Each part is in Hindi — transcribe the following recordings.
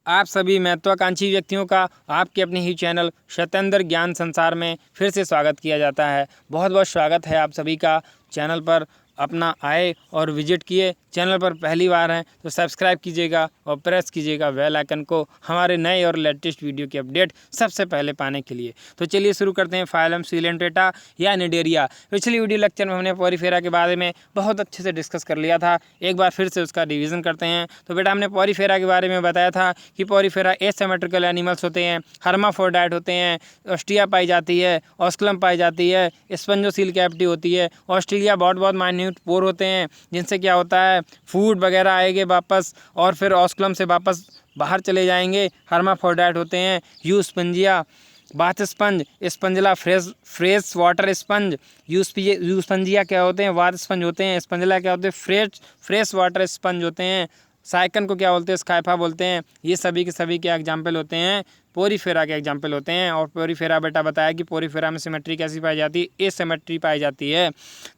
आप सभी महत्वाकांक्षी व्यक्तियों का आपके अपने ही चैनल सत्येंद्र ज्ञान संसार में फिर से स्वागत किया जाता है। बहुत बहुत स्वागत है आप सभी का चैनल पर अपना आए और विजिट किए। चैनल पर पहली बार हैं तो सब्सक्राइब कीजिएगा और प्रेस कीजिएगा बेल आइकन को हमारे नए और लेटेस्ट वीडियो की अपडेट सबसे पहले पाने के लिए। तो चलिए शुरू करते हैं। फाइलम सिलेंट्रेटा या निडेरिया। पिछली वीडियो लेक्चर में हमने पॉरीफेरा के बारे में बहुत अच्छे से डिस्कस कर लिया था। एक बार फिर से उसका रिवीजन करते हैं। तो बेटा हमने पॉरीफेरा के बारे में बताया था कि पॉरीफेरा एसिमेट्रिकल एनिमल्स होते हैं, हर्माफ्रोडाइट होते हैं, ऑस्ट्रिया पाई जाती है, ऑस्कुलम पाई जाती है, स्पंजोसील कैविटी होती है, ऑस्ट्रेलिया बहुत माइन्यूट पोर होते हैं जिनसे क्या होता है फूड वगैरह आएंगे वापस और फिर ऑस्कुलम से वापस बाहर चले जाएंगे। हर्माफ्रोडाइट होते हैं। Euspongia bath sponge, Spongilla fresh water sponge. Euspongia क्या होते हैं? वात स्पंज होते हैं। स्पंजला क्या होते हैं? फ्रेश वाटर स्पंज होते हैं। साइकन को क्या बोलते हैं? स्काइफा बोलते हैं। ये सभी के सभी क्या एग्जाम्पल होते हैं? पोरीफेरा के एग्जाम्पल होते हैं। और पोरीफेरा बेटा बताया कि पोरीफेरा में सिमेट्री कैसी पाई जाती है? एसिमेट्री पाई जाती है।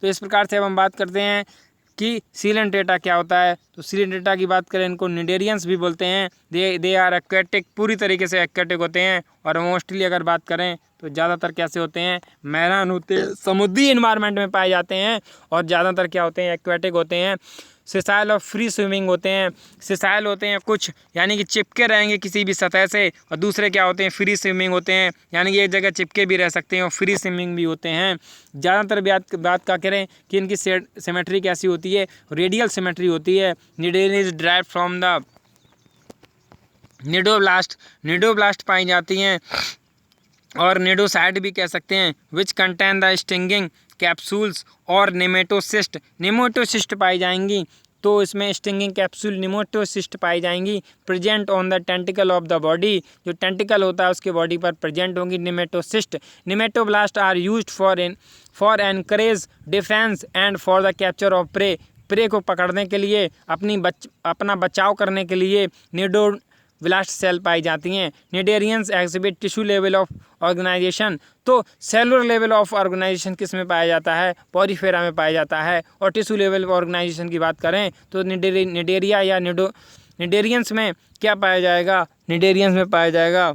तो इस प्रकार से अब हम बात करते हैं कि सिलेंट्रेटा क्या होता है। तो सिलेंट्रेटा की बात करें, इनको निडेरियंस भी बोलते हैं। दे आर एक्वेटिक, पूरी तरीके से एक्वेटिक होते हैं। और मोस्टली अगर बात करें तो ज़्यादातर कैसे होते हैं? मैरान होते हैं, समुद्री इन्वायरमेंट में पाए जाते हैं। और ज़्यादातर क्या होते हैं? एक्वेटिक होते हैं। सिसाइल और फ्री स्विमिंग होते हैं। सिसाइल होते हैं कुछ, यानी कि चिपके रहेंगे किसी भी सतह से, और दूसरे क्या होते हैं? फ्री स्विमिंग होते हैं, यानी कि एक जगह चिपके भी रह सकते हैं और फ्री स्विमिंग भी होते हैं। ज़्यादातर बात क्या करें कि इनकी सिमेट्री कैसी होती है? रेडियल सिमेट्री होती है। Cnidaria is derived from the cnidoblast पाई जाती हैं। और निडोसाइड भी कह सकते हैं, which contain the stinging capsules और नेमेटोसिस्ट पाई जाएंगी। तो इसमें स्टिंगिंग कैप्सूल, नेमेटोसिस्ट पाई जाएंगी। Present on the tentacle of the body, जो टेंटिकल होता है उसके बॉडी पर प्रेजेंट होंगी nematocyst. Nematoblast are used for anchorage defence and for the capture of prey को पकड़ने के लिए, अपना बचाव करने के लिए निडोब्लास्ट सेल पाई जाती हैं। Cnidarians exhibit tissue level of organization. तो सेलुलर लेवल ऑफ ऑर्गेनाइजेशन किस में पाया जाता है? पॉरीफेरा में पाया जाता है। और टिश्यू लेवल ऑर्गेनाइजेशन की बात करें तो निडेरिया या निडेरियंस में क्या पाया जाएगा? निडेरियंस में पाया जाएगा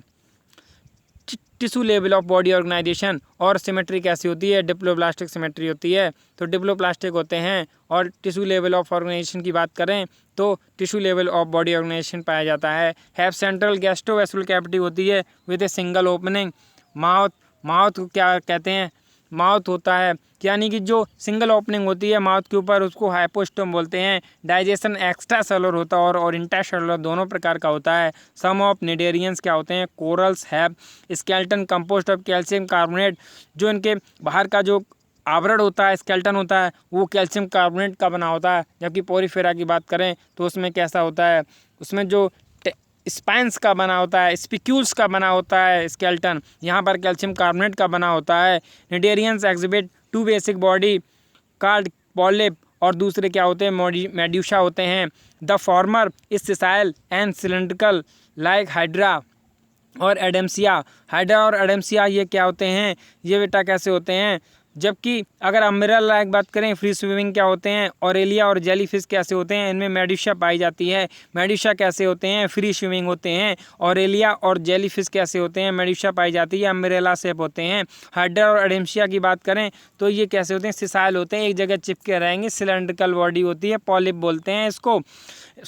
tissue level of body organization. और सिमेट्री कैसी होती है? डिप्लोप्लास्टिक सिमेट्री होती है। तो डिप्लोप्लास्टिक होते हैं। और टिश्यू लेवल ऑफ ऑर्गेनाइजेशन की बात करें तो tissue level of body organization पाया जाता है। हैव सेंट्रल गैस्ट्रोवेस्कुलर कैविटी होती है with a single opening. Mouth को क्या कहते हैं? माउथ होता है, यानी कि जो सिंगल ओपनिंग होती है माउथ के ऊपर, उसको हाइपोस्टोम बोलते हैं। डाइजेशन एक्स्ट्रा सेलुलर होता है और इंट्रासेलुलर दोनों प्रकार का होता है। सम ऑफ निडेरियंस क्या होते हैं? Corals have skeleton compost of calcium carbonate. जो इनके बाहर का जो आवरण होता है, स्केलेटन होता है, वो कैल्शियम कार्बोनेट का बना होता है। जबकि पोरीफेरा की बात करें तो उसमें कैसा होता है? उसमें जो स्पाइंस का बना होता है, स्पिक्यूल्स का बना होता है स्केलेटन, यहाँ पर कैल्शियम कार्बोनेट का बना होता है। Cnidarians exhibit two basic body card polyp, और दूसरे क्या होते हैं? मेड्यूसा होते हैं। The former is sessile and cylindrical like Hydra और एडेम्सिया। हाइड्रा और एडेम्सिया ये क्या होते हैं? ये बेटा कैसे होते हैं? जबकि अगर अम्ब्रेला की बात करें, फ्री स्विमिंग क्या होते हैं? ऑरेलिया और जेलीफिश कैसे होते हैं? इनमें मेड्यूसा पाई जाती है। मेड्यूसा कैसे होते हैं? फ्री स्विमिंग होते हैं। ऑरेलिया और जेलीफिश कैसे होते हैं? मेड्यूसा पाई जाती है, अम्ब्रेला शेप होते हैं। हाइड्रा और एडेम्सिया की बात करें तो ये कैसे होते हैं? सिसाइल होते हैं, एक जगह चिपके रहेंगे, सिलेंड्रिकल बॉडी होती है, पॉलिप बोलते हैं इसको।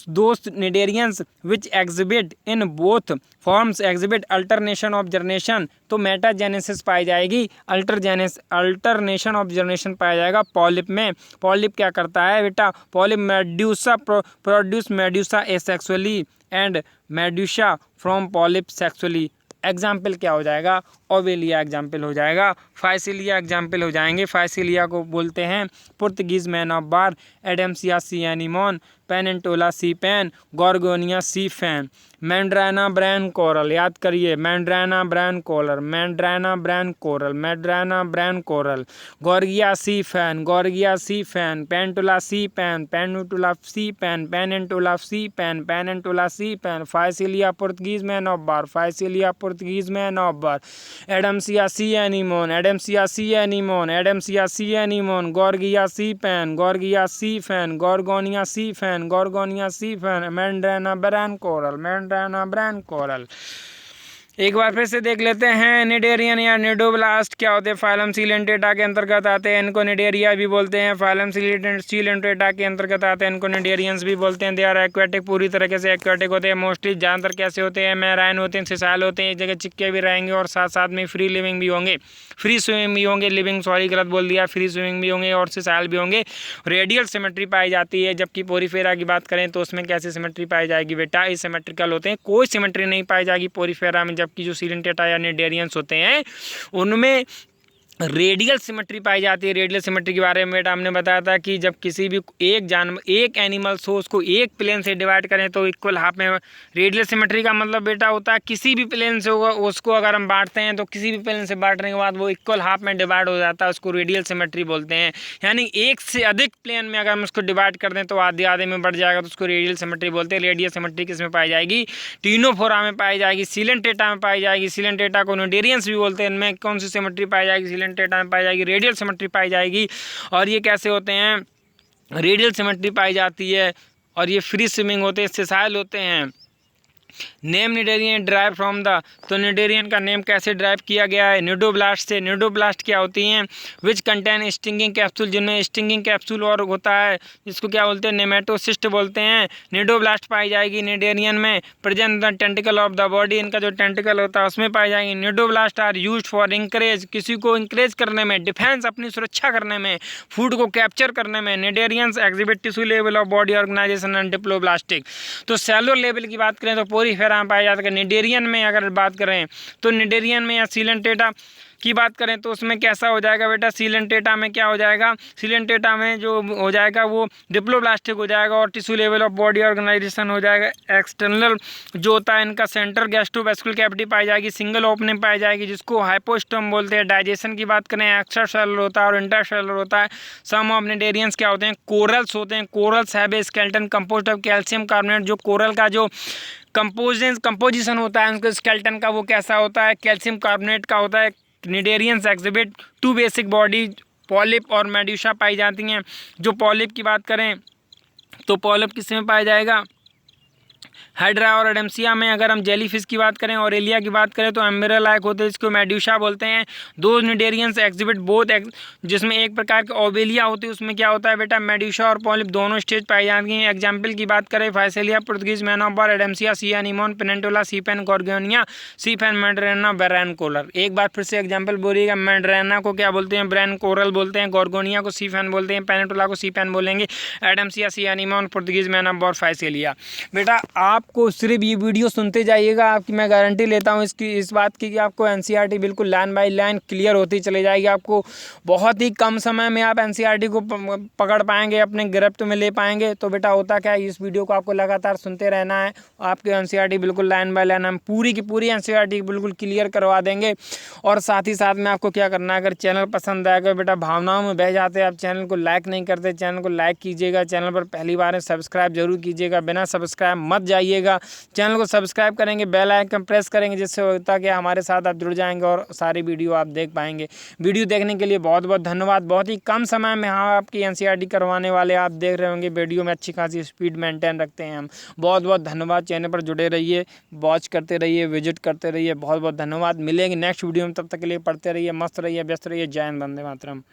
दोस्त cnidarians which exhibit in both forms exhibit alternation of generation. तो मेटाजेनेसिस पाई जाएगी, अल्टरनेशन ऑफ जनरेशन पाया जाएगा पॉलिप में। पॉलिप क्या करता है बेटा? Polyp medusa produce medusa asexually and medusa from polyp sexually. Example क्या हो जाएगा? ओवेलिया एग्जाम्पल हो जाएगा। फाइसिलिया एग्जाम्पल हो जाएंगे। फाइसिलिया को बोलते हैं Portuguese man of war, Adamsia sea anemone, Pennatula sea pen, Gorgonia sea fan. Meandrina brain coral, याद करिए, Meandrina brain coral, Meandrina brain coral, Meandrina brain coral. Gorgonia sea fan, Gorgonia sea fan, Pennatula sea pen, Pennatula sea pen, Pennatula sea pen, Pennatula sea pen. Physalia Portuguese man of war, Physalia Portuguese man of war. Adamsia sea anemone, Adamsia sea anemone, Adamsia sea anemone, Gorgonia sea fan, Gorgonia sea fan, Gorgonia sea fan, Gorgonia sea fan, Meandrina brain coral, Meandrina brain coral. एक बार फिर से देख लेते हैं निडेरियन या निडोब्लास्ट क्या होते हैं। फाइलम सीलेंटेटा के अंतर्गत आते हैं, इनको निडेरिया भी बोलते हैं। फाइलम सीलेंटेटा के अंतर्गत आते हैं, इनको निडेरियंस भी बोलते हैं। दे आर एक्वेटिक, पूरी तरीके से एक्वेटिक होते हैं। मोस्टली जानवर कैसे होते हैं, मैराइन होते हैं, सिसाइल होते हैं, एक जगह चिपके भी रहेंगे और साथ साथ में फ्री लिविंग भी होंगे, फ्री स्विमिंग भी होंगे, लिविंग सॉरी गलत बोल दिया, फ्री स्विमिंग भी होंगे और सिसाइल भी होंगे। रेडियल सिमेट्री पाई जाती है। जबकि पोरीफेरा की बात करें तो उसमें कैसी सिमेट्री पाई जाएगी बेटा, एसिमेट्रिकल होते हैं, कोई सिमेट्री नहीं पाई जाएगी पोरीफेरा में। जबकि जो सीलेंटेटा या निडेरियंस होते हैं उनमें रेडियल सिमेट्री पाई जाती है। रेडियल सिमेट्री के बारे में बेटा हमने बताया था कि जब किसी भी एक एनिमल्स हो उसको एक प्लेन से डिवाइड करें तो इक्वल हाफ में। रेडियल सिमेट्री का मतलब बेटा होता है किसी भी प्लेन से होगा उसको अगर हम बांटते हैं तो किसी भी प्लेन से बांटने के बाद वो इक्वल हाफ में डिवाइड हो जाता है, उसको रेडियल सिमेट्री बोलते हैं। यानी एक से अधिक प्लेन में अगर हम उसको डिवाइड कर दें तो आधे आधे में बढ़ जाएगा, तो उसको रेडियल सिमेट्री बोलते हैं। रेडियल सिमेट्री किस में पाई जाएगी, टीनोफोरा में पाई जाएगी, सीलेंटेटा में पाई जाएगी। सीलेंटेटा को निडेरियंस भी बोलते हैं। इनमें कौन सी सिमेट्री पाई जाएगी, डेटा में पाई जाएगी, रेडियल सिमेट्री पाई जाएगी। और ये कैसे होते हैं, रेडियल सिमेट्री पाई जाती है और ये फ्री स्विमिंग होते हैं, सिसाइल होते हैं। Name cnidarian drive from the, तो निडेरियन का नेम कैसे ड्राइव किया गया है, निडोब्लास्ट से। निडोब्लास्ट क्या होती हैं, विच कंटेन स्टिंगिंग कैप्सूल, जिनमें स्टिंगिंग कैप्सूल और होता है, जिसको क्या बोलते हैं, नेमेटोसिस्ट बोलते हैं। निडोब्लास्ट पाई जाएगी निडेरियन में। Present the tentacle of the body, इनका जो टेंटिकल होता है उसमें पाई जाएगी। Cnidoblast are used for anchorage, किसी को इंकरेज करने में, डिफेंस अपनी सुरक्षा करने में, फूड को कैप्चर करने में। Cnidarians exhibit tissue level of body organization and diploblastic, तो सेलुलर लेवल की बात करें तो पोरीफेरा में पाया जाता है। निडेरियन में अगर बात करें तो निडेरियन में या सीलेंटेटा की बात करें तो उसमें कैसा हो जाएगा बेटा, सीलेंटेटा में क्या हो जाएगा, सीलेंटेटा में जो हो जाएगा वो डिप्लोब्लास्टिक हो जाएगा और tissue level of body organization हो जाएगा। एक्सटर्नल जो होता है इनका सेंट्रल गैस्ट्रोवेस्कुलर कैविटी पाई जाएगी, सिंगल ओपनिंग पाई जाएगी जिसको हाइपोस्टोम बोलते हैं। डाइजेशन की बात करें एक्स्ट्रा सेलुलर होता है और इंटरसेलुलर होता है। सम ऑफ निडेरियंस क्या होते हैं, कोरल्स होते हैं। Corals have a skeleton composed of calcium carbonate, जो कोरल का जो कंपोजिशन होता है उनके स्केलेटन का वो कैसा होता है, कैल्शियम कार्बोनेट का होता है। Cnidarians exhibit two basic body, polyp और मेड्यूसा पाई जाती हैं। जो पॉलिप की बात करें तो पॉलिप किस में पाया जाएगा, हाइड्रा और एडेम्सिया में। अगर हम जेलीफिश की बात करें और एलिया की बात करें तो एम्बेरा लाइक होते हैं, इसको मेड्यूसा बोलते हैं। दो निडेरियंस एग्जिबिट बोथ, जिसमें एक प्रकार के ओबेलिया होती है उसमें क्या होता है बेटा, मेड्यूसा और पॉलिप दोनों स्टेज पाई जाती हैं। एग्जाम्पल की बात करें Physalia, Portuguese man of war, Adamsia, sea anemone, Pennatula, sea pen, Gorgonia, sea pen, Meandrina, brain coral. एक बार फिर से एग्जाम्पल बोलिएगा, मैंड्राना को क्या बोलते हैं, ब्रैन कोरल बोलते हैं। गॉर्गोनिया को सीफेन बोलते हैं, पेनेंटोला को सीपेन बोलेंगे, एडेम्सिया, sea anemone, Portuguese man of bar, Physalia. बेटा आपको सिर्फ ये वीडियो सुनते जाइएगा, आपकी मैं गारंटी लेता हूँ इस बात की कि आपको एनसीईआरटी बिल्कुल लाइन बाय लाइन क्लियर होती चली जाएगी। आपको बहुत ही कम समय में आप एनसीईआरटी को पकड़ पाएंगे, अपने गिरफ्त में ले पाएंगे। तो बेटा होता क्या है, इस वीडियो को आपको लगातार सुनते रहना है, आपके एनसीईआरटी बिल्कुल लाइन बाय लाइन हम पूरी की पूरी एनसीईआरटी बिल्कुल क्लियर करवा देंगे। और साथ ही साथ में आपको क्या करना है, अगर चैनल पसंद आएगा, बेटा भावनाओं में बह जाते हैं आप, चैनल को लाइक नहीं करते, चैनल को लाइक कीजिएगा। चैनल पर पहली बार सब्सक्राइब जरूर कीजिएगा, बिना सब्सक्राइब मत जाइएगा। चैनल को सब्सक्राइब करेंगे, बेल आइकन प्रेस करेंगे, जिससे होता कि हमारे साथ आप जुड़ जाएंगे और सारी वीडियो आप देख पाएंगे। वीडियो देखने के लिए बहुत बहुत धन्यवाद। बहुत ही कम समय में हाँ आपकी एनसीईआरटी करवाने वाले आप देख रहे होंगे, वीडियो में अच्छी खासी स्पीड मेंटेन रखते हैं हम। बहुत बहुत धन्यवाद। चैनल पर जुड़े रहिए, वॉच करते रहिए, विजिट करते रहिए। बहुत बहुत धन्यवाद। मिलेंगे नेक्स्ट वीडियो में, तब तक के लिए पढ़ते रहिए, मस्त रहिए, व्यस्त रहिए। जय हिंद, वंदे मातरम।